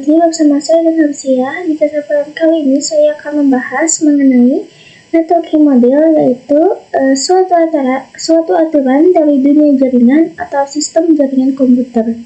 lagi bersama saya dan Hamsia. Di kesempatan kali ini saya akan membahas mengenai networking model, yaitu suatu aturan dari dunia jaringan atau sistem jaringan komputer.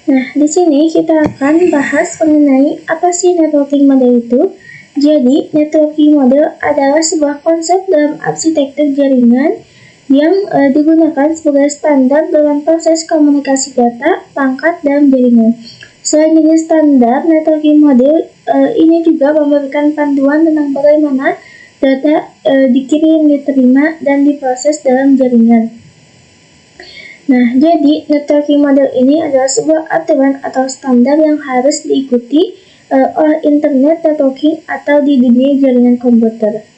Nah, di sini kita akan bahas mengenai apa sih networking model itu. Jadi, networking model adalah sebuah konsep dalam arsitektur jaringan yang digunakan sebagai standar dalam proses komunikasi data, perangkat, dan jaringan. Selain jenis standar, networking model ini juga memberikan panduan tentang bagaimana data dikirim, diterima, dan diproses dalam jaringan. Nah, jadi networking model ini adalah sebuah aturan atau standar yang harus diikuti oleh internet networking atau di dunia jaringan komputer.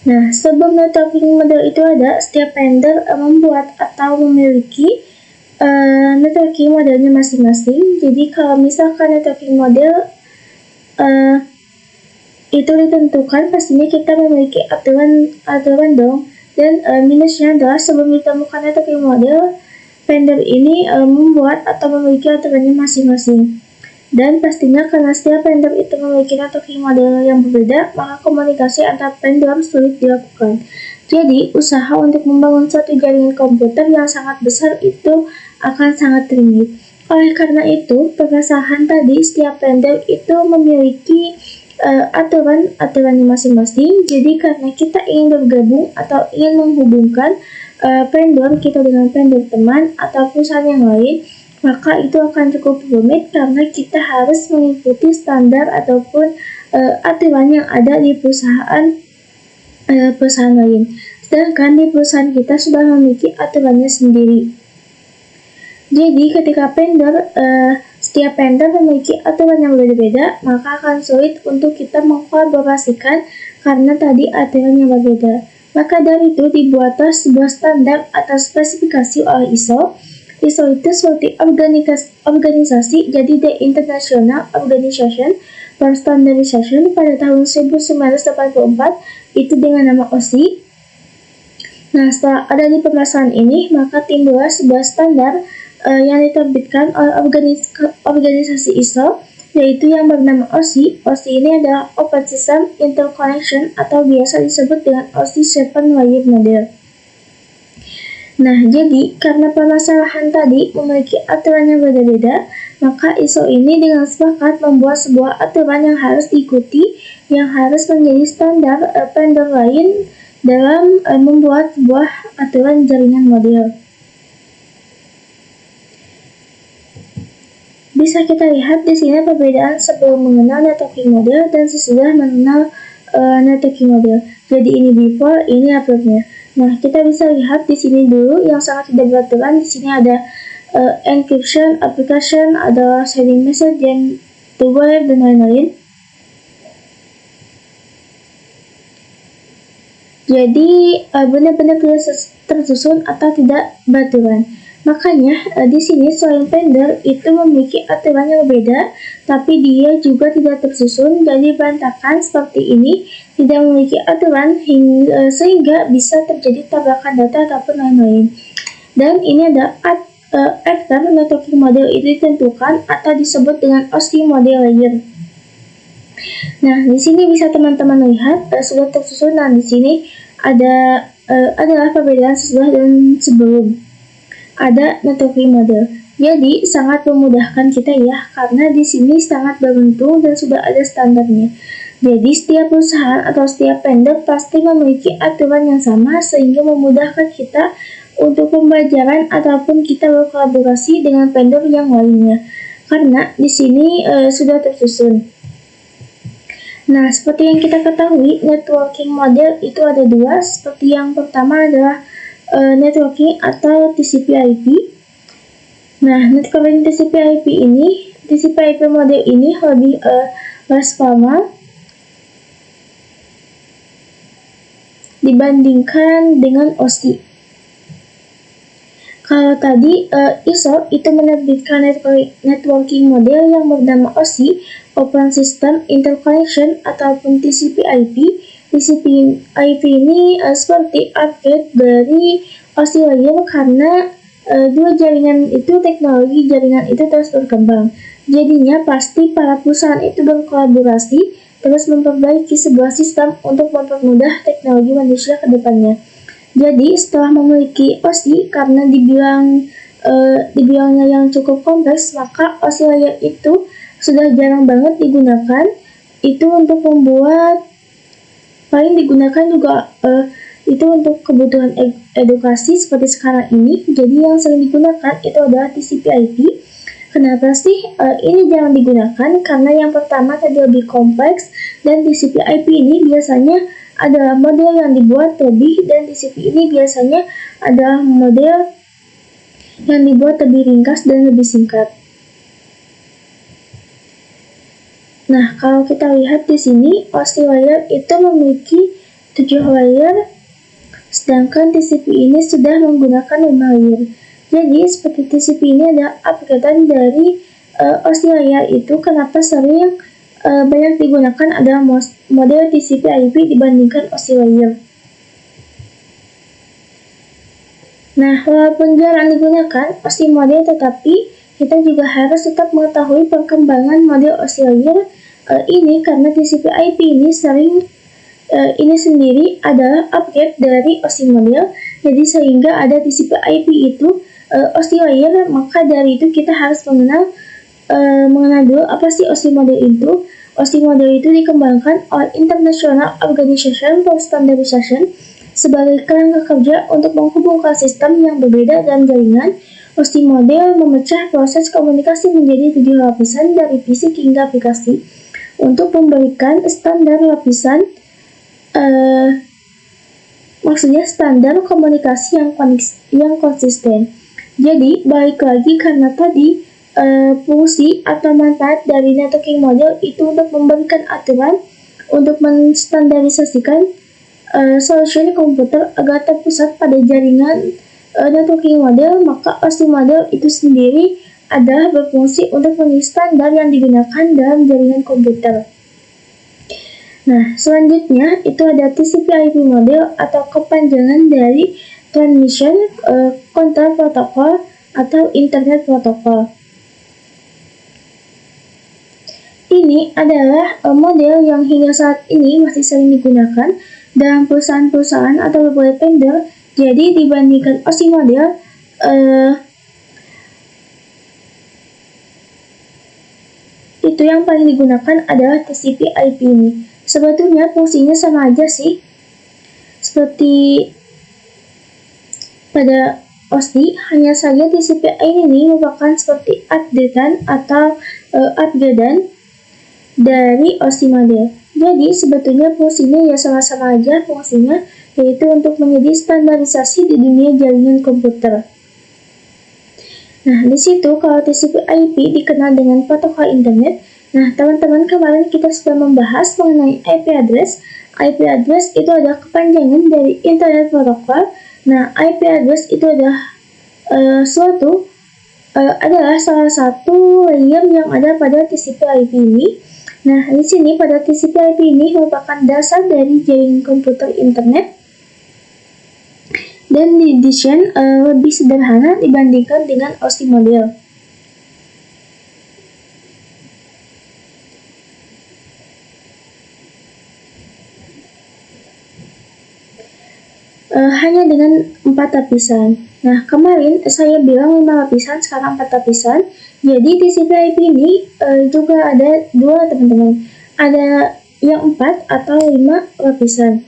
Nah, sebelum networking model itu ada, setiap vendor membuat atau memiliki networking modelnya masing-masing. Jadi kalau misalkan networking model itu ditentukan, pastinya kita memiliki aturan dong. Dan minusnya adalah sebelum ditemukan networking model, vendor ini membuat atau memiliki aturannya masing-masing. Dan pastinya karena setiap vendor itu memiliki networking model yang berbeda, maka komunikasi antar vendor sulit dilakukan. Jadi, usaha untuk membangun suatu jaringan komputer yang sangat besar itu akan sangat rumit. Oleh karena itu, permasalahan tadi setiap vendor itu memiliki aturannya masing-masing. Jadi, karena kita ingin bergabung atau ingin menghubungkan vendor kita dengan vendor teman atau perusahaan yang lain, maka itu akan cukup rumit karena kita harus mengikuti standar ataupun aturan yang ada di perusahaan lain. Sedangkan di perusahaan kita sudah memiliki aturannya sendiri. Jadi ketika setiap vendor memiliki aturan yang berbeda, maka akan sulit untuk kita mengkolaborasikan karena tadi aturannya berbeda. Maka dari itu dibuatlah sebuah standar atau spesifikasi oleh ISO. ISO itu seperti organisasi, jadi The International Organization for Standardization pada tahun 1984, itu dengan nama OSI. Nah, setelah ada di permasalahan ini, maka timbullah sebuah standar yang diterbitkan oleh organisasi ISO, yaitu yang bernama OSI. OSI ini adalah Open System Interconnection atau biasa disebut dengan OSI 7-layer model. Nah, jadi karena permasalahan tadi memiliki aturan yang berbeda, maka ISO ini dengan sepakat membuat sebuah aturan yang harus diikuti, yang harus menjadi standar vendor lain dalam membuat sebuah aturan jaringan model. Bisa kita lihat di sini perbedaan sebelum mengenal networking model dan sesudah mengenal networking model. Jadi ini before, ini afternya. Nah, kita bisa lihat di sini dulu yang sangat tidak beraturan. Di sini ada encryption, application, ada sharing message, dan the wire, dan lain-lain. Jadi benar-benar tidak tersusun atau tidak beraturan. Makanya di sini selain vendor itu memiliki aturan yang berbeda, tapi dia juga tidak tersusun, jadi berantakan seperti ini, tidak memiliki aturan sehingga bisa terjadi tabrakan data ataupun lain-lain. Dan ini ada after networking model itu ditentukan atau disebut dengan OSI model layer. Nah, di sini bisa teman-teman lihat sudah tersusun. Nah, di sini adalah perbedaan sesudah dan sebelum ada networking model. Jadi sangat memudahkan kita ya, karena di sini sangat beruntung dan sudah ada standarnya. Jadi setiap perusahaan atau setiap vendor pasti memiliki aturan yang sama sehingga memudahkan kita untuk pembelajaran ataupun kita berkolaborasi dengan vendor yang lainnya. Karena di sini sudah tersusun. Nah, seperti yang kita ketahui, networking model itu ada dua. Seperti yang pertama adalah networking atau TCP/IP. Nah, networking TCP/IP model ini lebih lama dibandingkan dengan OSI. Kalau tadi ISO itu menerbitkan networking model yang bernama OSI, Open System Interconnection ataupun TCP/IP. TCP/IP ini seperti upgrade dari OSI layer karena teknologi jaringan itu terus berkembang. Jadinya pasti para perusahaan itu berkolaborasi terus memperbaiki sebuah sistem untuk mempermudah teknologi manusia ke depannya. Jadi setelah memiliki OSI karena dibilangnya yang cukup kompleks, maka OSI layer itu sudah jarang banget digunakan. Itu untuk membuat paling digunakan juga itu untuk kebutuhan edukasi seperti sekarang ini. Jadi yang sering digunakan itu adalah TCP/IP. Kenapa sih ini jarang digunakan? Karena yang pertama tadi lebih kompleks, dan TCP/IP ini biasanya adalah model yang dibuat lebih, dan TCP ini biasanya adalah model yang dibuat lebih ringkas dan lebih singkat. Nah, kalau kita lihat di sini, OSI layer itu memiliki 7 layer, sedangkan TCP ini sudah menggunakan 5 layer. Jadi, seperti TCP ini ada upgradean dari OSI layer itu. Kenapa sering banyak digunakan adalah model TCP/IP dibandingkan OSI layer. Nah, walaupun jarang digunakan OSI model, tetapi kita juga harus tetap mengetahui perkembangan model OSI layer ini, karena TCP/IP ini ini sendiri adalah upgrade dari OSI model. Jadi sehingga ada TCP/IP itu OSI layer, maka dari itu kita harus mengenal dulu apa sih OSI model itu. OSI model itu dikembangkan oleh International Organization for Standardization sebagai kerangka kerja untuk menghubungkan sistem yang berbeda dalam jaringan. OSI model memecah proses komunikasi menjadi 7 lapisan dari fisik hingga aplikasi untuk memberikan standar lapisan, maksudnya standar komunikasi yang konsisten. Jadi balik lagi, karena tadi fungsi atau manfaat dari networking model itu untuk memberikan aturan untuk menstandarisasikan solusi komputer agar terpusat pada jaringan networking model, maka OSI model itu sendiri adalah berfungsi untuk menjadi standar yang digunakan dalam jaringan komputer. Nah, selanjutnya itu ada TCP/IP model atau kepanjangan dari Transmission Control Protocol atau Internet Protocol. Ini adalah model yang hingga saat ini masih sering digunakan dalam perusahaan-perusahaan atau berbagai vendor. Jadi dibandingkan OSI model, itu yang paling digunakan adalah TCP/IP ini. Sebetulnya fungsinya sama aja sih, seperti pada OSI, hanya saja TCP/IP ini merupakan seperti updatean atau upgradean dari OSI model. Jadi sebetulnya fungsinya ya sama-sama aja fungsinya, yaitu untuk menjadi standarisasi di dunia jaringan komputer. Nah, di situ kalau TCP/IP dikenal dengan protokol internet. Nah, teman-teman, kemarin kita sudah membahas mengenai IP address. IP address itu adalah kepanjangan dari Internet Protocol. Nah, IP address itu adalah adalah salah satu layer yang ada pada TCP/IP ini. Nah, di sini pada TCP/IP ini merupakan dasar dari jaringan komputer internet dan didesain lebih sederhana dibandingkan dengan OSI model. Hanya dengan 4 lapisan. Nah, kemarin saya bilang 5 lapisan, sekarang 4 lapisan. Jadi TCP/IP ini juga ada 2, teman-teman. Ada yang 4 atau 5 lapisan.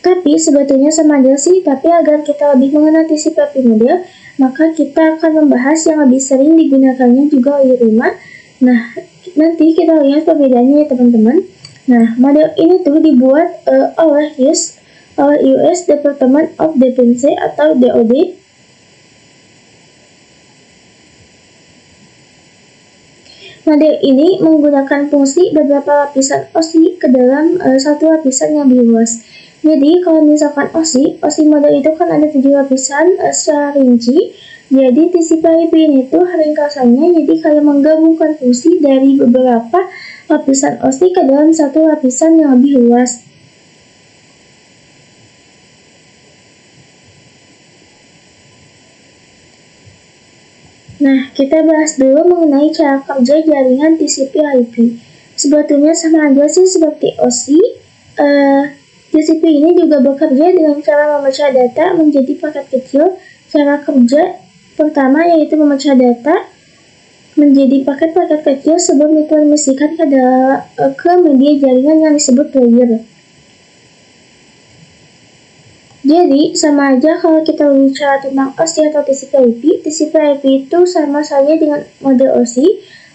Tapi sebetulnya sama aja sih, tapi agar kita lebih mengenal TCP/IP model, maka kita akan membahas yang lebih sering digunakannya juga layer 5. Nah, nanti kita lihat perbedaannya ya, teman-teman. Nah, model ini tuh dibuat oleh US Department of Defense atau DoD. Model ini menggunakan fungsi beberapa lapisan OSI ke dalam satu lapisan yang lebih luas. Jadi kalau misalkan OSI model itu kan ada 7 lapisan secara rinci. Jadi TCP/IP ini tuh ringkasannya jadi kayak menggabungkan fungsi dari beberapa lapisan OSI ke dalam satu lapisan yang lebih luas. Nah, kita bahas dulu mengenai cara kerja jaringan TCP/IP. Sebetulnya sama aja sih seperti OSI. TCP ini juga bekerja dengan cara memecah data menjadi paket kecil. Cara kerja pertama yaitu memecah data menjadi paket-paket kecil sebelum ditransmisikan ke media jaringan yang disebut layer. Jadi, sama aja kalau kita bicara tentang OSI atau TCP/IP. TCP/IP itu sama saja dengan model OSI.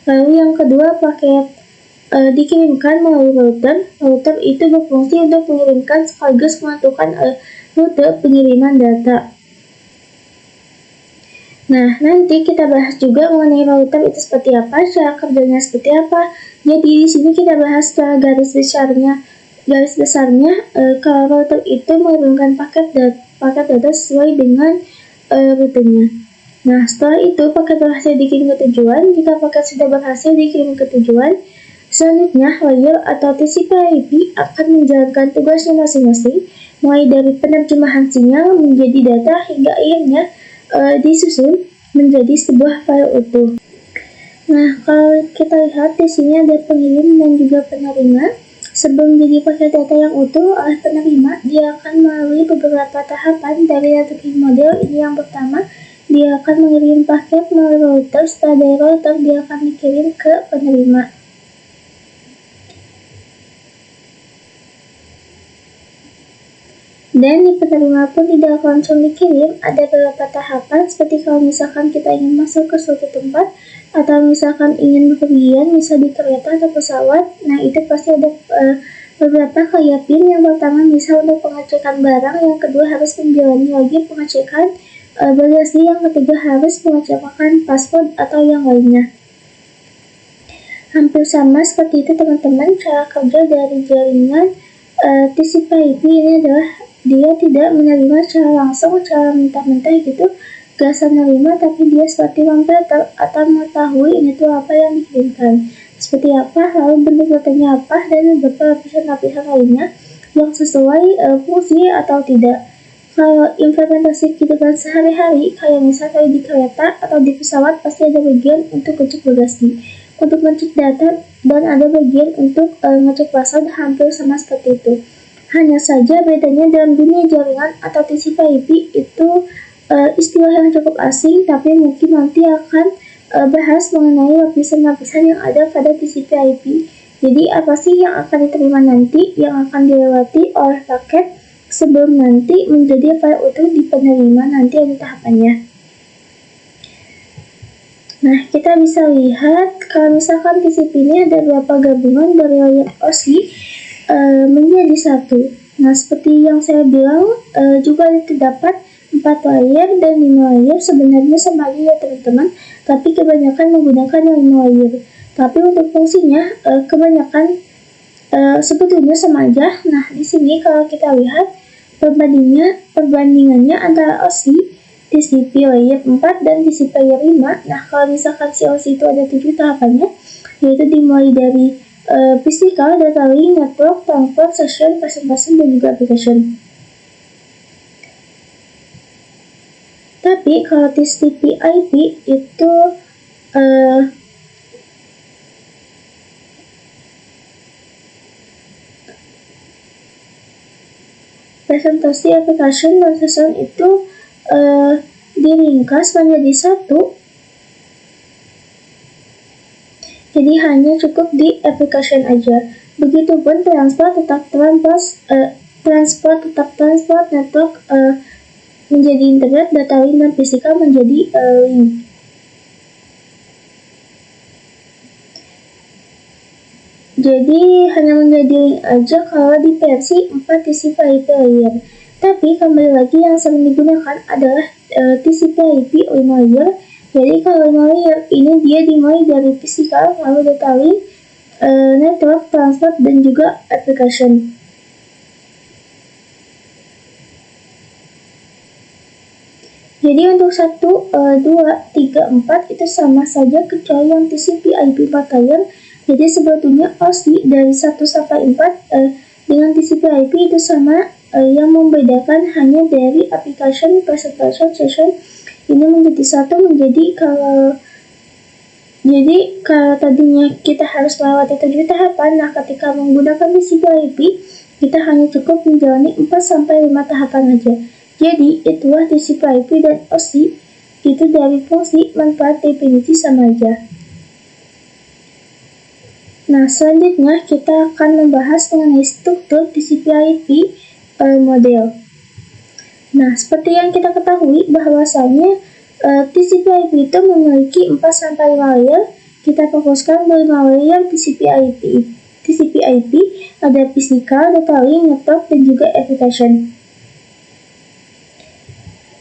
Lalu yang kedua, paket dikirimkan melalui router. Router itu berfungsi untuk mengirimkan sekaligus menentukan rute pengiriman data. Nah, nanti kita bahas juga mengenai router itu seperti apa, cara kerjanya seperti apa. Jadi, di sini kita bahas secara garis besarnya, kalau router itu mengirimkan paket data sesuai dengan rutenya. Nah, setelah itu paket berhasil dikirim ke tujuan. Jika paket sudah berhasil dikirim ke tujuan, selanjutnya layer atau TCP/IP akan menjalankan tugasnya masing-masing, mulai dari penerjemahan sinyal menjadi data hingga akhirnya disusun menjadi sebuah file utuh. Nah, kalau kita lihat di sini ada pengirim dan juga penerima. Sebelum jadi paket data yang utuh oleh penerima, dia akan melalui beberapa tahapan dari networking model. Ini yang pertama, dia akan mengirim paket melalui router. Setelah dari router, dia akan dikirim ke penerima. Dan di penerima pun tidak langsung dikirim, ada beberapa tahapan seperti kalau misalkan kita ingin masuk ke suatu tempat atau misalkan ingin bepergian, misal di kereta atau pesawat. Nah, itu pasti ada beberapa kayak PIN. Yang pertama misal untuk pengecekan barang, yang kedua harus menjalani lagi pengecekan bagasi, yang ketiga harus pengecekan paspor atau yang lainnya. Hampir sama seperti itu teman-teman cara kerja dari jaringan TCP/IP ini adalah dia tidak menerima secara langsung, cara mentah-mentah gitu, gak asal menerima, tapi dia seperti memfilter atau mengetahui ini tuh apa yang dikirimkan, seperti apa, lalu bentuk datanya apa, dan beberapa lapisan-lapisan lainnya yang sesuai fungsi atau tidak. Kalau implementasi kehidupan sehari-hari, kayak misalnya di kereta atau di pesawat, pasti ada bagian untuk ngecek bagasi, untuk ngecek data, dan ada bagian untuk ngecek password. Hampir sama seperti itu. Hanya saja bedanya dalam dunia jaringan atau TCP/IP itu istilah yang cukup asing, tapi mungkin nanti akan bahas mengenai lapisan-lapisan yang ada pada TCP/IP. Jadi apa sih yang akan diterima nanti, yang akan dilewati oleh paket sebelum nanti menjadi file utuh di penerima, nanti ada tahapannya. Nah, kita bisa lihat kalau misalkan TCP ini ada beberapa gabungan dari layer OSI menjadi satu. Nah, seperti yang saya bilang, juga terdapat 4 layer dan 5 layer. Sebenarnya sama aja ya teman-teman, tapi kebanyakan menggunakan 5 layer. Tapi untuk fungsinya kebanyakan sebetulnya sama aja. Nah, di sini kalau kita lihat perbandingannya antara OSI TCP layer 4 dan TCP layer 5. Nah, kalau misalkan si OSI itu ada 7 tahapannya, yaitu dimulai dari physical, data link, network, transport, session, person-person, dan juga application. Tapi kalau TCP/IP itu presentasi, application, dan session itu diringkas menjadi satu. Jadi hanya cukup di application aja. Begitupun transport tetap network menjadi internet, data link dan physical menjadi link. Jadi hanya menjadi link aja kalau di versi 4 TCP/IP layer. Tapi kembali lagi yang sering digunakan adalah TCP/IP 5 layer. Jadi kalau 5 layer ini dia dimulai dari physical, lalu data link, network, transport, dan juga application. Jadi untuk 1, 2, 3, 4 itu sama saja kecuali yang TCP/IP 4 layer. Jadi sebetulnya OSI dari 1 sampai 4 dengan TCP/IP itu sama, yang membedakan hanya dari application, presentation, session, ini menjadi satu, jadi kalau tadinya kita harus melewati 7 tahapan, nah ketika menggunakan TCP/IP kita hanya cukup menjalani 4-5 tahapan aja. Jadi itulah TCP/IP dan OSI itu dari fungsi, manfaat, definisi sama aja. Nah, selanjutnya kita akan membahas mengenai struktur TCP/IP model. Nah, seperti yang kita ketahui bahwasanya TCP/IP itu memiliki 4-5 layer. Kita fokuskan 5 layer TCP/IP. TCP/IP ada physical, data link, network, dan juga application.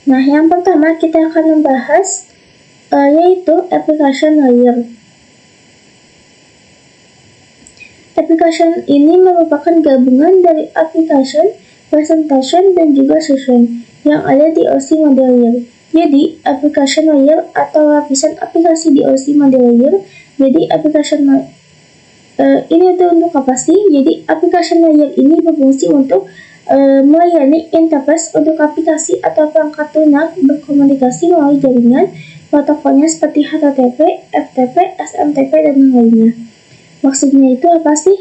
Nah, yang pertama kita akan membahas yaitu application layer. Application ini merupakan gabungan dari application, presentation, dan juga session yang ada di OSI model layer. Jadi, application layer atau lapisan aplikasi di OSI model layer. Jadi, ini itu untuk apa sih? Jadi, application layer ini berfungsi untuk melayani interface untuk aplikasi atau perangkat lunak berkomunikasi melalui jaringan protokolnya seperti HTTP, FTP, SMTP, dan lainnya. Maksudnya itu apa sih?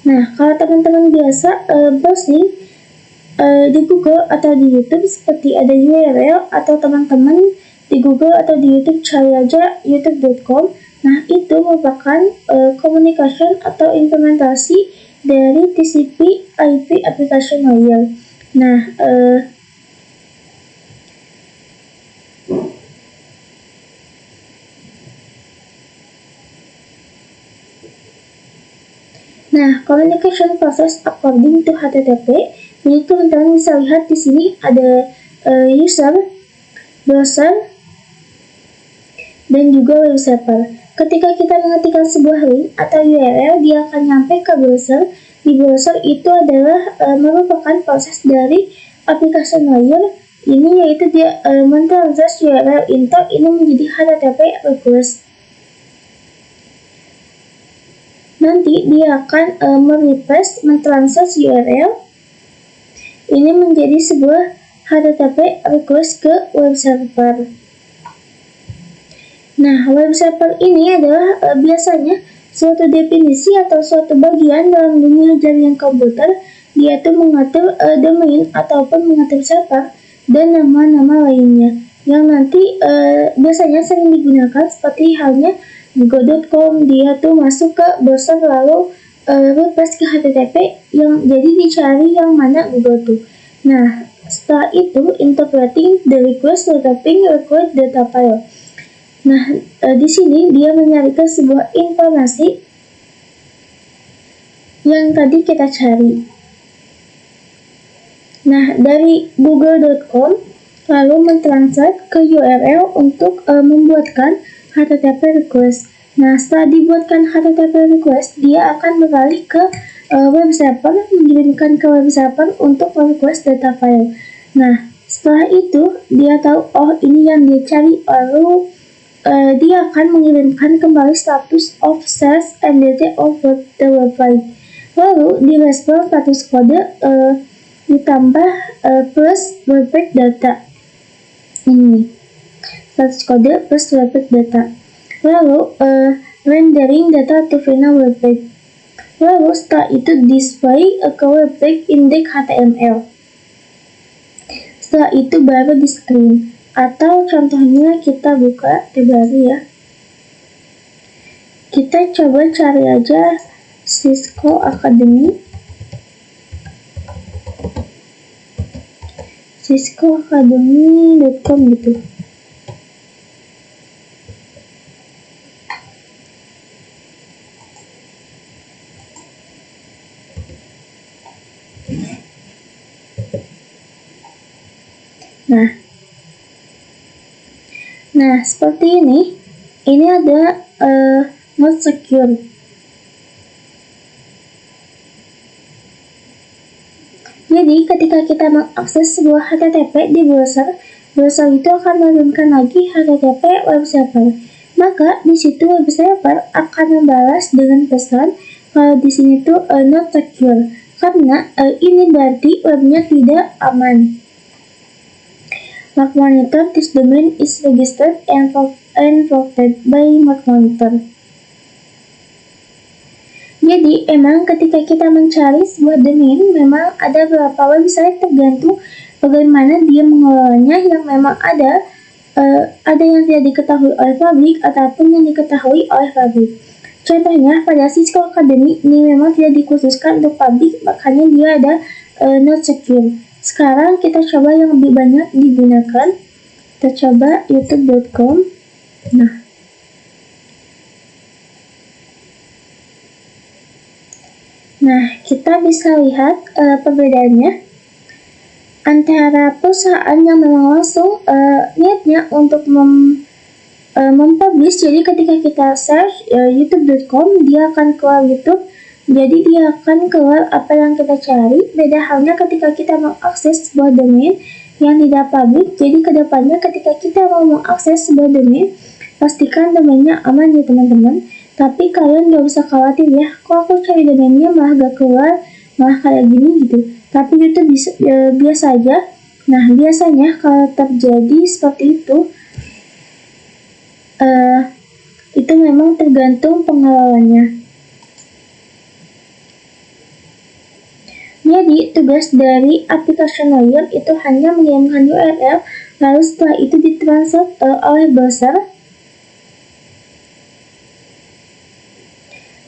Nah, kalau teman-teman biasa browsing di Google atau di YouTube seperti ada URL, atau teman-teman di Google atau di YouTube cari aja youtube.com. Nah, itu merupakan communication atau implementasi dari TCP/IP application layer. Nah, communication process according to HTTP. Jadi teman-teman bisa lihat di sini ada user, browser, dan juga web server. Ketika kita mengetikkan sebuah link atau URL, dia akan nyampe ke browser. Di browser itu adalah merupakan proses dari application layer ini, yaitu dia mentranslate URL into ini menjadi HTTP request. Nanti dia akan merequest, mentranslate URL ini menjadi sebuah HTTP request ke web server. Nah, web server ini adalah biasanya suatu definisi atau suatu bagian dalam dunia jaringan komputer. Dia itu mengatur domain ataupun mengatur server dan nama-nama lainnya yang nanti biasanya sering digunakan, seperti halnya Go.com. Dia tuh masuk ke browser lalu request ke HTTP yang jadi dicari yang mana Google tuh. Nah, setelah itu interpreting the request, loading request data file. Nah, di sini dia menyarikan sebuah informasi yang tadi kita cari. Nah, dari google.com lalu mentranslate ke URL untuk membuatkan HTTP request. Nah, setelah dibuatkan HTTP request, dia akan beralih ke web server, mengirimkan ke web server untuk request data file. Nah, setelah itu dia tahu, oh ini yang dia cari, lalu dia akan mengirimkan kembali status of sales and data of the website. Lalu direspon status kode ditambah plus webpage data. Ini status kode plus webpage data. Lalu rendering data to final webpage. Lalu setelah itu display ke webpage index HTML. Setelah itu baru di screen. Atau contohnya kita buka baru ya. Kita coba cari aja Cisco Academy. ciscoacademy.com gitu. Nah, seperti ini. Ini ada not secure. Jadi, ketika kita mengakses sebuah HTTP di browser, browser itu akan mengirimkan lagi HTTP web server. Maka di situ web server akan membalas dengan pesan kalau di sini tuh not secure, karena ini berarti webnya tidak aman. MarkMonitor. This domain is registered and protected by MarkMonitor. Jadi emang ketika kita mencari sebuah domain, memang ada beberapa website tergantung bagaimana dia mengelolanya, yang memang ada yang tidak diketahui oleh publik ataupun yang diketahui oleh publik. Contohnya pada Cisco Academy ini memang tidak dikhususkan untuk publik, makanya dia ada not secure. Sekarang kita coba yang lebih banyak digunakan. Kita coba youtube.com. Nah, kita bisa lihat perbedaannya antara perusahaan yang memang langsung niatnya untuk mempublish. Jadi ketika kita search youtube.com, dia akan keluar YouTube. Jadi dia akan keluar apa yang kita cari. Beda halnya ketika kita mengakses sebuah domain yang tidak publik. Jadi kedepannya ketika kita mau mengakses sebuah domain, pastikan domainnya aman ya teman-teman. Tapi kalian gak usah khawatir ya, kok aku cari domainnya malah gak keluar, malah kayak gini gitu. Tapi YouTube biasa aja. Nah, biasanya kalau terjadi seperti itu memang tergantung pengelolanya. Jadi, tugas dari application lawyer itu hanya mengirimkan URL, lalu setelah itu ditranslate oleh browser.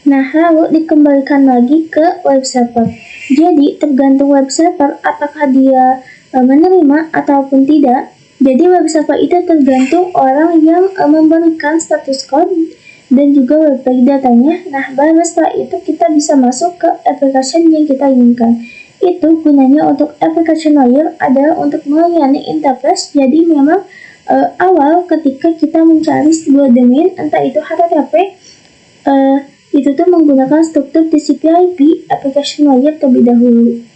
Nah, lalu dikembalikan lagi ke web server. Jadi, tergantung web server apakah dia menerima ataupun tidak. Jadi, web server itu tergantung orang yang memberikan status code dan juga web page datanya. Nah, baru setelah itu kita bisa masuk ke application yang kita inginkan. Itu gunanya untuk application lawyer adalah untuk melayani interface. Jadi, memang awal ketika kita mencari sebuah domain, entah itu HTTP, itu tuh menggunakan struktur TCP/IP application layer terlebih dahulu.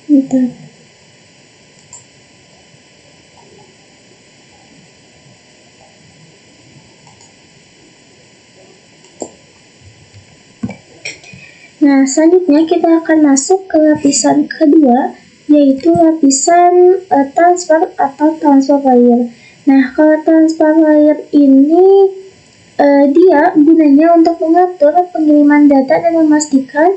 Bentar. Nah, selanjutnya kita akan masuk ke lapisan kedua, yaitu lapisan transfer atau transfer layer. Nah, kalau transfer layer ini dia gunanya untuk mengatur pengiriman data dan memastikan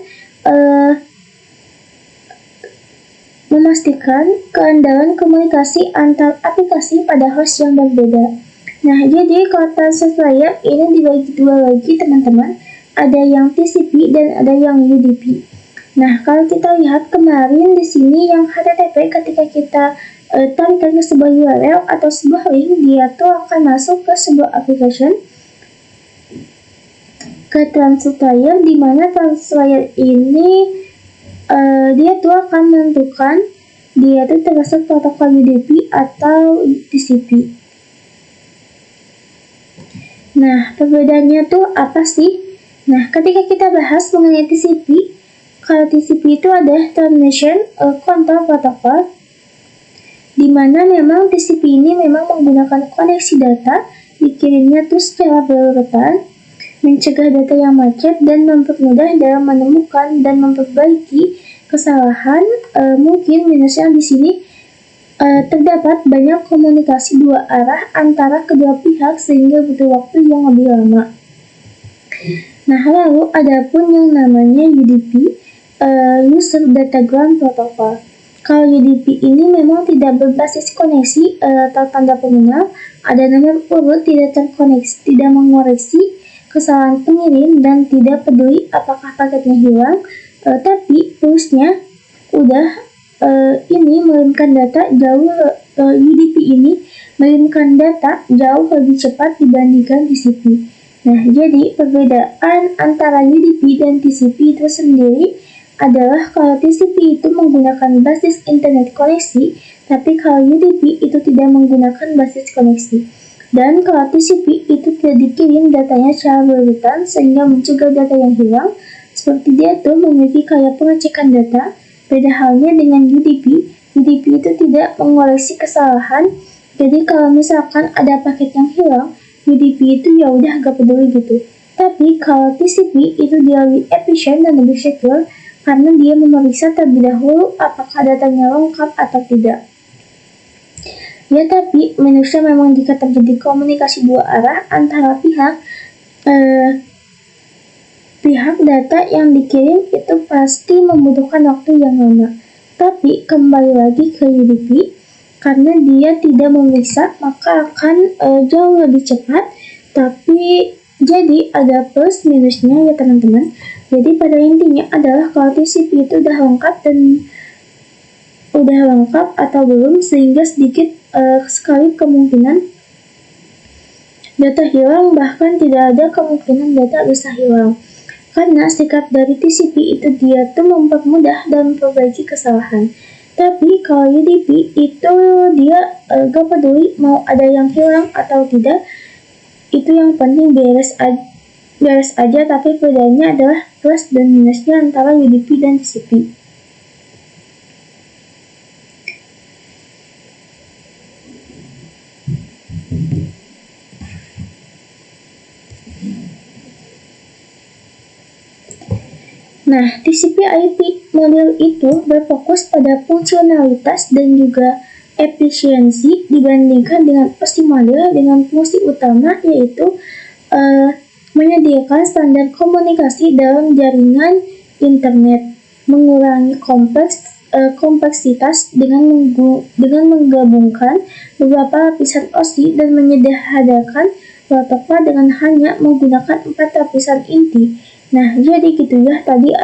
keandalan komunikasi antar aplikasi pada host yang berbeda. Nah, jadi kalau transfer layer ini dibagi dua lagi teman-teman. Ada yang TCP dan ada yang UDP. Nah, kalau kita lihat kemarin di sini yang HTTP, ketika kita tarikan ke sebuah URL atau sebuah link, dia tuh akan masuk ke sebuah application ke transfer layer, di mana transfer layer ini dia tuh akan menentukan dia tuh termasuk protokol UDP atau TCP. Nah, perbedaannya tuh apa sih? Nah, ketika kita bahas mengenai TCP, kalau TCP itu ada Termination Control Protocol, di mana memang TCP ini memang menggunakan koneksi data, dikirimnya tuh secara berurutan, mencegah data yang macet, dan mempermudah dalam menemukan dan memperbaiki kesalahan. Mungkin minusnya di sini terdapat banyak komunikasi dua arah antara kedua pihak sehingga butuh waktu yang lebih lama. Nah, lalu ada pun yang namanya UDP, User Datagram Protocol. Kalau UDP ini memang tidak berbasis koneksi atau tanda pengenal, ada nomor urut, tidak terkoneksi, tidak mengoreksi kesalahan pengirim, dan tidak peduli apakah paketnya hilang, tapi plusnya ini mengirimkan data UDP ini mengirimkan data jauh lebih cepat dibandingkan TCP. Nah, jadi perbedaan antara UDP dan TCP itu sendiri adalah kalau TCP itu menggunakan basis internet koneksi, tapi kalau UDP itu tidak menggunakan basis koneksi. Dan kalau TCP itu tidak dikirim datanya secara berurutan sehingga mencegah data yang hilang, Seperti dia tuh memiliki kayak pengecekan data. Beda halnya dengan UDP. UDP itu tidak mengoreksi kesalahan. Jadi kalau misalkan ada paket yang hilang, UDP itu ya udah gak peduli gitu. Tapi kalau TCP itu dia lebih efisien dan lebih secure karena dia memeriksa terlebih dahulu apakah datanya lengkap atau tidak. Ya, tapi manusia memang jika terjadi komunikasi dua arah antara pihak data yang dikirim itu pasti membutuhkan waktu yang lama. Tapi kembali lagi ke UDP, karena dia tidak memeriksa maka akan jauh lebih cepat. Tapi jadi ada plus minusnya ya teman-teman. Jadi pada intinya adalah kalau TCP itu udah lengkap atau belum, sehingga sedikit sekali kemungkinan data hilang, bahkan tidak ada kemungkinan data bisa hilang. Karena sikap dari TCP itu dia tuh mempermudah dan memperbaiki kesalahan. Tapi kalau UDP itu dia gak peduli mau ada yang hilang atau tidak, itu yang penting beres aja, tapi bedanya adalah plus dan minusnya antara UDP dan TCP. Nah, TCP/IP model itu berfokus pada fungsionalitas dan juga efisiensi dibandingkan dengan OSI model dengan fungsi utama yaitu menyediakan standar komunikasi dalam jaringan internet, mengurangi kompleksitas dengan menggabungkan beberapa lapisan OSI dan menyederhanakan protokol dengan hanya menggunakan 4 lapisan inti. Nah, jadi gitu ya, tadi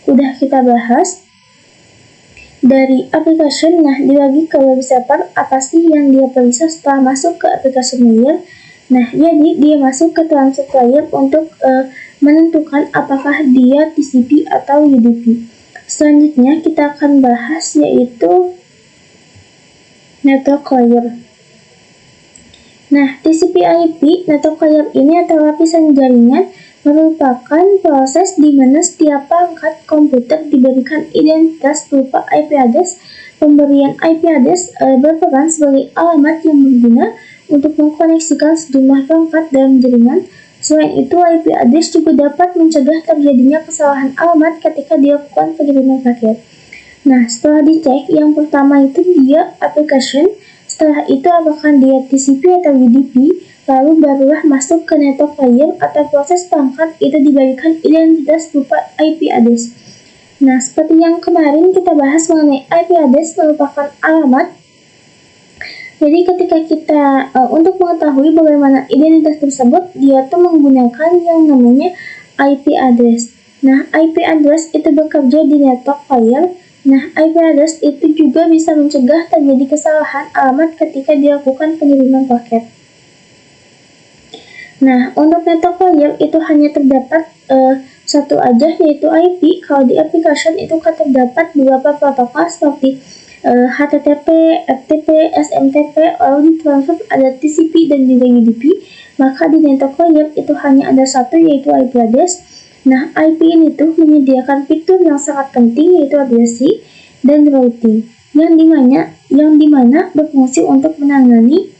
udah kita bahas dari application. Nah, dibagi ke web server, apa sih yang dia periksa setelah masuk ke application layer. Nah, jadi dia masuk ke transit layer untuk menentukan apakah dia TCP atau UDP. Selanjutnya kita akan bahas yaitu network layer. Nah, TCP/IP network layer ini atau lapisan jaringan merupakan proses di mana setiap perangkat komputer diberikan identitas berupa IP address. Pemberian IP address berperan sebagai alamat yang berguna untuk mengkoneksikan sejumlah perangkat dalam jaringan. Selain itu, IP address juga dapat mencegah terjadinya kesalahan alamat ketika dilakukan pengiriman paket. Nah, setelah dicek, yang pertama itu dia application, setelah itu apakah dia TCP atau UDP, lalu barulah masuk ke network layer atau proses perangkat itu diberikan identitas berupa IP address. Nah, seperti yang kemarin kita bahas mengenai IP address merupakan alamat. Jadi ketika kita untuk mengetahui bagaimana identitas tersebut, dia tuh menggunakan yang namanya IP address. Nah, IP address itu bekerja di network layer. Nah, IP address itu juga bisa mencegah terjadi kesalahan alamat ketika dilakukan pengiriman paket. Nah, untuk network layer itu hanya terdapat satu aja, yaitu IP. Kalau di application itu terdapat beberapa protokol seperti HTTP, FTP, SMTP, lalu di transit ada TCP dan juga UDP. Maka di network layer itu hanya ada satu, yaitu IP address. Nah, IP ini tuh menyediakan fitur yang sangat penting, yaitu addressing dan routing, yang dimana berfungsi untuk menangani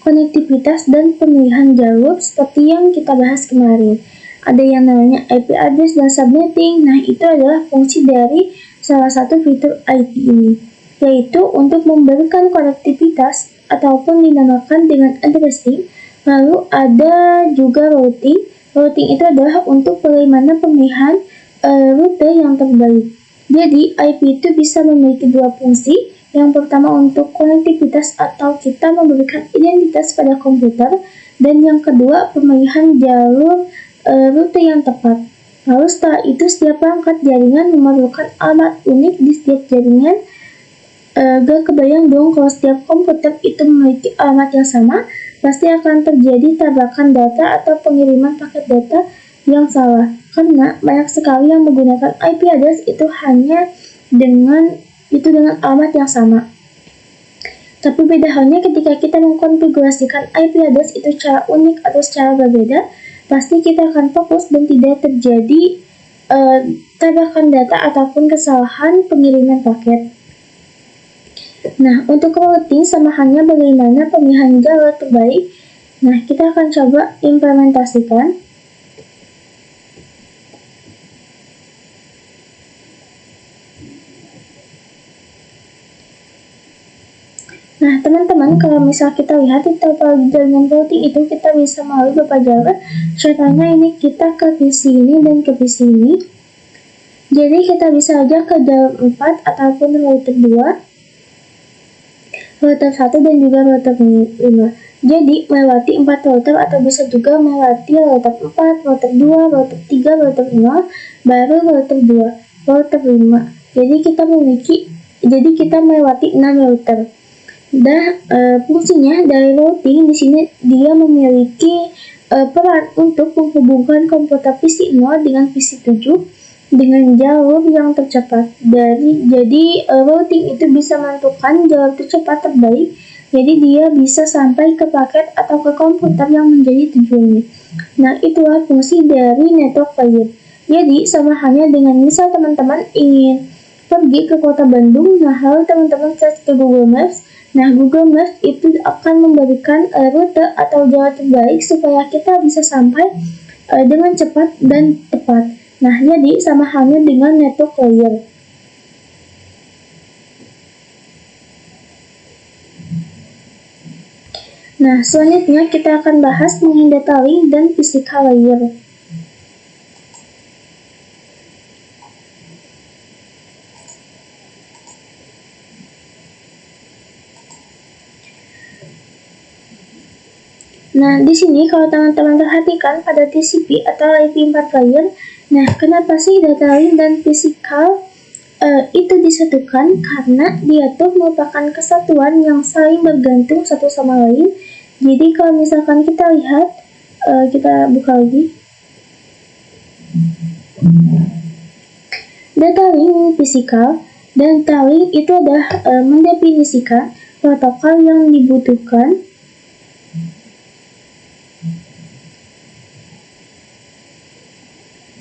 konektivitas dan pemilihan jalur seperti yang kita bahas kemarin. Ada yang namanya IP address dan subnetting. Nah, itu adalah fungsi dari salah satu fitur IP ini, yaitu untuk memberikan konektivitas ataupun dinamakan dengan addressing. Lalu ada juga routing. Routing itu adalah untuk bagaimana pemilihan rute yang terbaik. Jadi, IP itu bisa memiliki dua fungsi. Yang pertama untuk konektivitas atau kita memberikan identitas pada komputer, dan yang kedua pemilihan jalur rute yang tepat. Lalu setelah itu setiap perangkat jaringan memerlukan alamat unik di setiap jaringan. Gak kebayang dong kalau setiap komputer itu memiliki alamat yang sama, pasti akan terjadi tabrakan data atau pengiriman paket data yang salah. Karena banyak sekali yang menggunakan IP address itu hanya dengan alamat yang sama. Tapi beda halnya ketika kita mengkonfigurasikan IP address itu secara unik atau secara berbeda. pasti kita akan fokus dan tidak terjadi tabrakan data ataupun kesalahan pengiriman paket. Nah, untuk routing sama halnya bagaimana pemilihan jalur terbaik. Nah, kita akan coba implementasikan. Nah, teman-teman, kalau misal kita lihat di topologi jaringan routing itu kita bisa melalui beberapa jalur. Contohnya ini kita ke PC ini dan ke PC ini. Jadi kita bisa aja ke jalur 4 ataupun router 2, router 1 dan juga router 5. Jadi melewati 4 router atau bisa juga melewati router 4, router 2, router 3, router 0, baru router 2, router 5. Jadi kita melewati 6 router. Dan fungsinya dari routing di sini dia memiliki peran untuk menghubungkan komputer PC 0 dengan PC 7 dengan jalur yang tercepat. Jadi routing itu bisa menentukan jalur tercepat terbaik. Jadi dia bisa sampai ke paket atau ke komputer yang menjadi tujuannya. Nah, itulah fungsi dari network layer. Jadi sama halnya dengan misal teman-teman ingin pergi ke kota Bandung, nah lalu teman-teman search ke Google Maps. Nah, Google Maps itu akan memberikan rute atau jalur terbaik supaya kita bisa sampai dengan cepat dan tepat. Nah, jadi sama halnya dengan network layer. Nah, selanjutnya kita akan bahas mengenai data link dan physical layer. Nah, di sini kalau teman-teman perhatikan pada TCP atau IP4 layer, nah kenapa sih data link dan physical itu disatukan? Karena dia tuh merupakan kesatuan yang saling bergantung satu sama lain. Jadi kalau misalkan kita lihat, kita buka lagi. Data link physical dan data link itu adalah mendefinisikan protokol yang dibutuhkan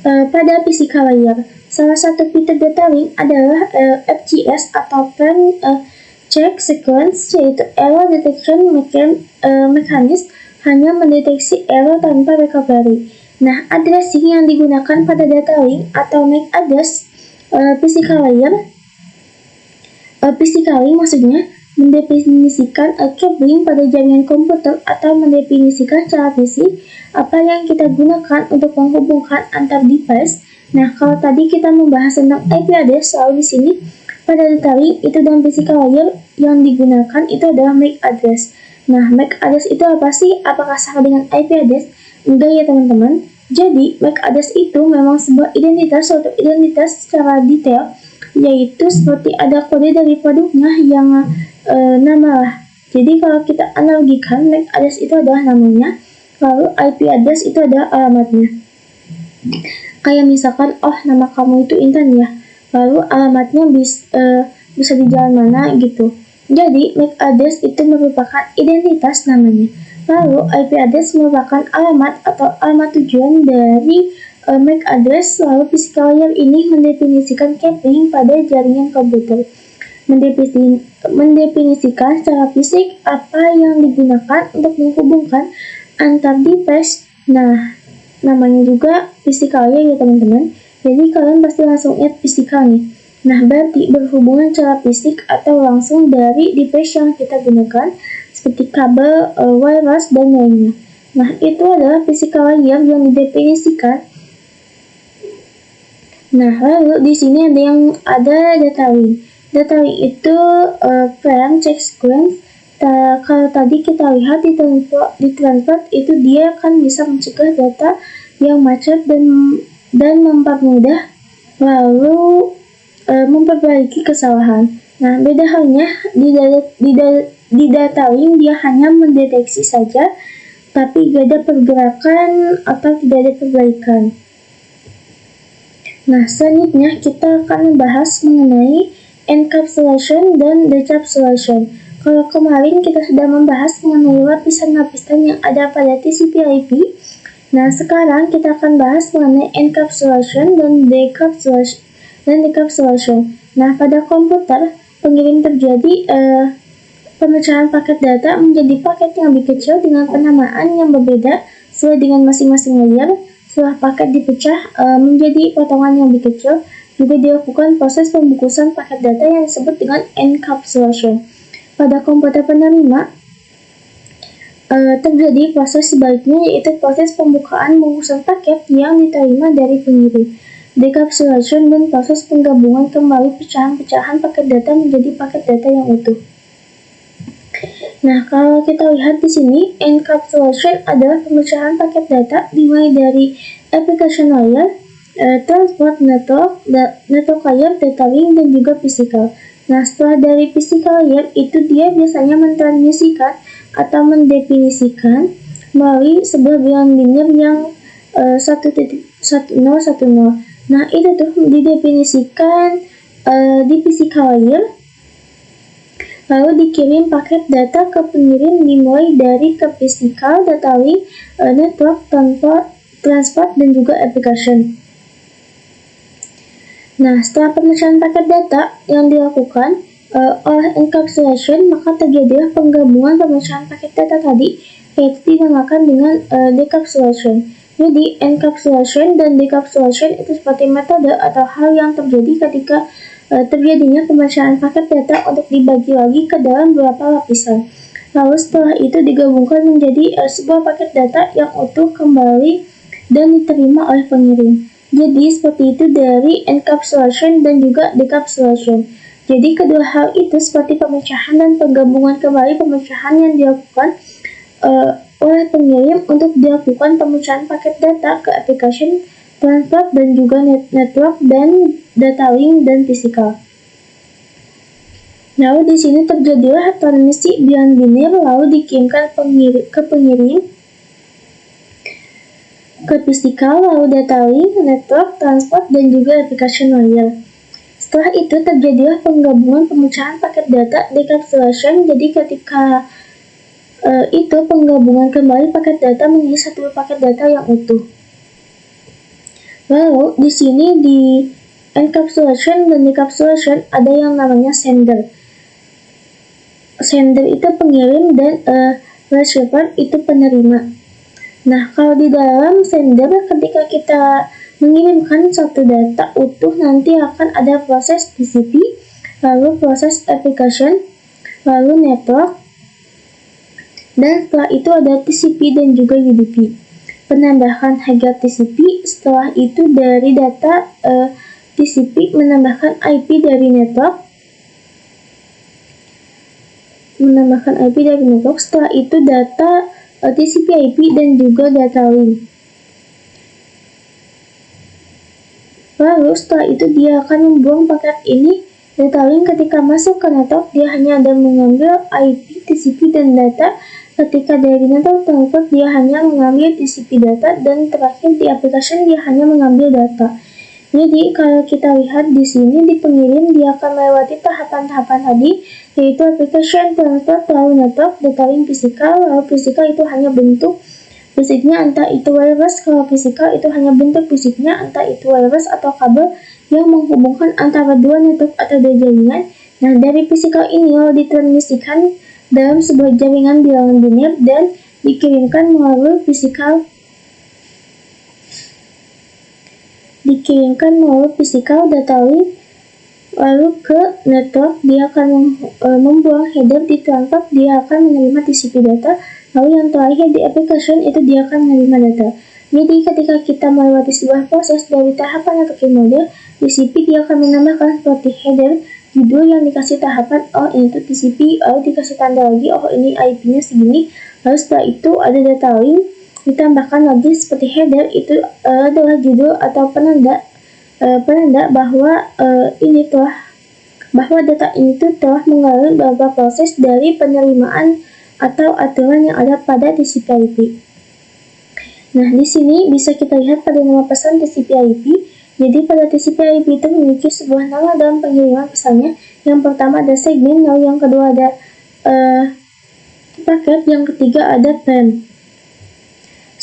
pada physical layer. Salah satu fitur data link adalah FCS atau Frame Check Sequence, yaitu error detection mechanism hanya mendeteksi error tanpa recovery. Nah, addressing yang digunakan pada data link atau MAC address physical layer, physically maksudnya mendefinisikan cabling pada jaringan komputer atau mendefinisikan secara fisik apa yang kita gunakan untuk menghubungkan antar device. Nah, kalau tadi kita membahas tentang IP address, selalu di sini pada data link itu dan physical layer yang digunakan itu adalah MAC address. Nah, MAC address itu apa sih? Apakah sama dengan IP address? Enggak ya teman-teman. Jadi, MAC address itu memang sebuah suatu identitas secara detail, yaitu seperti ada kode dari produknya yang nama lah. Jadi kalau kita analogikan, MAC address itu adalah namanya, lalu IP address itu adalah alamatnya. Kayak misalkan, oh nama kamu itu Intan ya, lalu alamatnya bisa di jalan mana gitu. Jadi MAC address itu merupakan identitas namanya. Lalu IP address merupakan alamat atau alamat tujuan dari MAC address. Lalu physical layer ini mendefinisikan cabling pada jaringan komputer, mendefinisikan secara fisik apa yang digunakan untuk menghubungkan antar device. Nah, namanya juga physical layer ya teman-teman. Jadi kalian pasti langsung ingat physical nih. Nah, berarti berhubungan secara fisik atau langsung dari device yang kita gunakan, seperti kabel, wireless, dan lainnya. Nah, itu adalah physical layer yang didefinisikan. Nah, lalu di sini ada data link. Data link itu frame check sequence. Kalau tadi kita lihat di transfer itu dia akan bisa mencegah data yang macet dan mempermudah lalu memperbaiki kesalahan. Nah, beda halnya di data link dia hanya mendeteksi saja, tapi tidak ada pergerakan atau tidak ada perbaikan. Nah, selanjutnya kita akan membahas mengenai encapsulation dan decapsulation. Kalau kemarin kita sudah membahas mengenai lapisan-lapisan yang ada pada TCP/IP, Nah, sekarang kita akan bahas mengenai encapsulation dan decapsulation. Nah, pada komputer, pengirim terjadi pemecahan paket data menjadi paket yang lebih kecil dengan penamaan yang berbeda sesuai dengan masing-masing layer. Setelah paket dipecah menjadi potongan yang lebih kecil, juga dilakukan proses pembungkusan paket data yang disebut dengan encapsulation. Pada komputer penerima, terjadi proses sebaliknya, yaitu proses pembukaan bungkusan paket yang diterima dari pengirim, decapsulation, dan proses penggabungan kembali pecahan-pecahan paket data menjadi paket data yang utuh. Nah, kalau kita lihat di sini, encapsulation adalah pemecahan paket data dimulai dari application layer, transport network layer, data link, dan juga physical. Nah, setelah dari physical layer itu dia biasanya mentransmisikan atau mendefinisikan melalui sebuah bilangan linear yang 1.1010. Nah, itu tuh didefinisikan di physical layer, lalu dikirim paket data ke pengirim dimulai dari ke physical, data link, network, transport, dan juga application. Nah, setelah pemecahan paket data yang dilakukan oleh encapsulation, maka terjadilah penggabungan pemecahan paket data tadi, yaitu dinamakan dengan decapsulation. Jadi, encapsulation dan decapsulation itu seperti metode atau hal yang terjadi ketika terjadinya pemecahan paket data untuk dibagi lagi ke dalam beberapa lapisan. Lalu setelah itu digabungkan menjadi sebuah paket data yang utuh kembali dan diterima oleh pengirim. Jadi, seperti itu dari encapsulation dan juga decapsulation. Jadi kedua hal itu seperti pemecahan dan penggabungan kembali pemecahan yang dilakukan oleh pengirim untuk dilakukan pemecahan paket data ke application, transport, dan juga network, dan data link, dan physical. Lalu di sini terjadilah transmisi bilangan linear lalu dikirimkan ke pengirim, ke physical, lalu data link, network, transport, dan juga application layer. Setelah itu terjadilah penggabungan pemecahan paket data, decapsulation. Jadi ketika itu penggabungan kembali paket data menjadi satu paket data yang utuh. Lalu di sini di encapsulation dan decapsulation ada yang namanya sender. Sender itu pengirim dan receiver itu penerima. Nah, kalau di dalam sender ketika kita mengirimkan satu data utuh, nanti akan ada proses TCP, lalu proses application, lalu network, dan setelah itu ada TCP dan juga UDP. Penambahan header TCP, setelah itu dari data TCP menambahkan IP dari network, setelah itu data TCP IP dan juga data link. Lalu setelah itu dia akan membuang paket ini, data link. Ketika masuk ke network, dia hanya ada mengambil IP, TCP, dan data. Ketika dari network transport, dia hanya mengambil TCP data, dan terakhir di application dia hanya mengambil data. Jadi kalau kita lihat di sini di pengirim, dia akan melewati tahapan-tahapan tadi, yaitu application, transport, lalu network, data link, physical. Lalu physical itu hanya bentuk fisiknya, entah itu wireless. Kalau physical itu hanya bentuk fisiknya, entah itu wireless atau kabel yang menghubungkan antara dua network atau dua jaringan. Nah, dari physical ini lalu ditransmisikan dalam sebuah jaringan bilangan linear dan dikirimkan melalui physical data link, lalu ke network. Dia akan membuang header di transport, dia akan menerima TCP data. Lalu yang terakhir di application itu dia akan menerima data. Jadi ketika kita melewati sebuah proses dari tahapan atau keymode, TCP dia akan menambahkan seperti header, judul yang dikasih tahapan, oh ini tuh TCP, lalu dikasih tanda lagi, oh ini IP-nya segini. Lalu setelah itu ada data link, ditambahkan lagi seperti header, itu adalah judul atau penanda bahwa data ini tuh telah mengalami beberapa proses dari penerimaan atau aturan yang ada pada TCP/IP. Nah, di sini bisa kita lihat pada nama pesan TCP/IP. Jadi pada TCP/IP itu memiliki sebuah nama dalam pengiriman pesannya. Yang pertama ada segmen, lalu yang kedua ada paket, yang ketiga ada frame.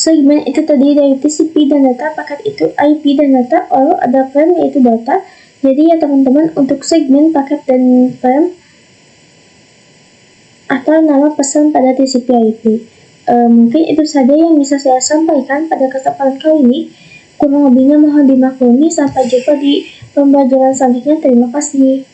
Segmen itu terdiri dari TCP dan data, paket itu IP dan data, lalu ada frame yaitu data. Jadi ya teman-teman, untuk segmen, paket, dan frame atau nama pesan pada TCP IP. Mungkin itu saja yang bisa saya sampaikan pada kesempatan kali ini. Kurang lebihnya mohon dimaklumi. Sampai jumpa di pembelajaran selanjutnya. Terima kasih.